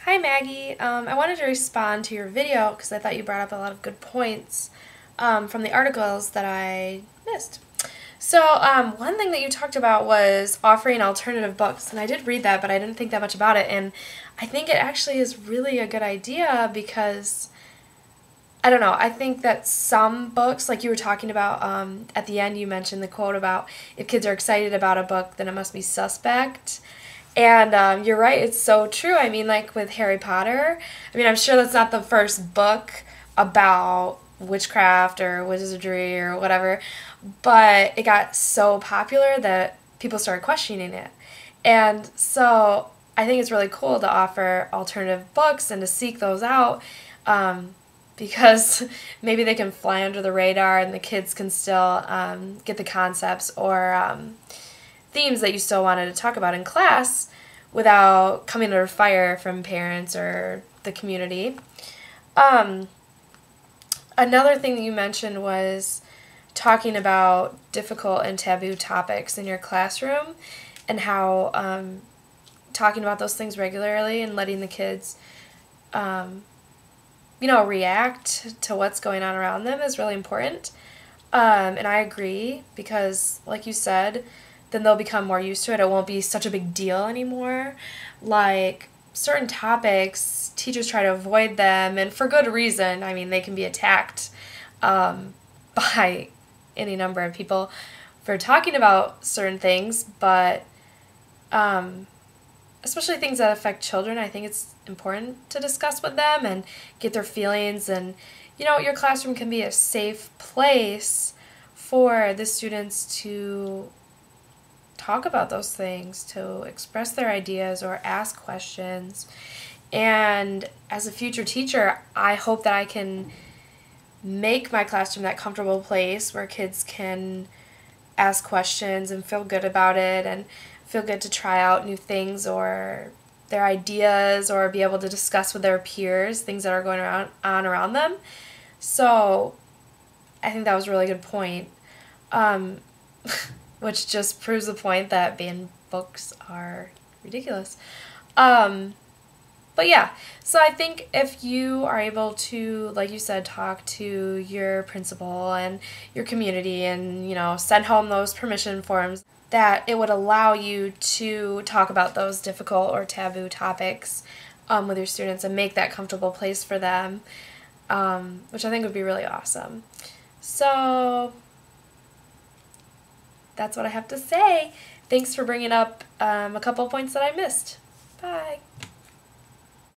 Hi Maggie, I wanted to respond to your video because I thought you brought up a lot of good points from the articles that I missed. So one thing that you talked about was offering alternative books, and I did read that, but I didn't think that much about it, and I think it actually is really a good idea because, I don't know, I think that some books, like you were talking about at the end, you mentioned the quote about if kids are excited about a book, then it must be suspect. And you're right, it's so true. I mean, like with Harry Potter, I mean, I'm sure that's not the first book about witchcraft or wizardry or whatever, but it got so popular that people started questioning it. And so I think it's really cool to offer alternative books and to seek those out because maybe they can fly under the radar and the kids can still get the concepts or themes that you still wanted to talk about in class without coming under fire from parents or the community. Another thing that you mentioned was talking about difficult and taboo topics in your classroom and how talking about those things regularly and letting the kids react to what's going on around them is really important. And I agree because, like you said, then they'll become more used to it. It won't be such a big deal anymore. Like certain topics, teachers try to avoid them, and for good reason. I mean, they can be attacked by any number of people for talking about certain things, but especially things that affect children, I think it's important to discuss with them and get their feelings. And, your classroom can be a safe place for the students to talk about those things, to express their ideas or ask questions. And as a future teacher, I hope that I can make my classroom that comfortable place where kids can ask questions and feel good about it and feel good to try out new things or their ideas or be able to discuss with their peers things that are going on around them. So I think that was a really good point. Which just proves the point that banned books are ridiculous. But yeah, so I think if you are able to, like you said, talk to your principal and your community and, send home those permission forms, that it would allow you to talk about those difficult or taboo topics with your students and make that comfortable place for them, which I think would be really awesome. So that's what I have to say. Thanks for bringing up a couple of points that I missed. Bye.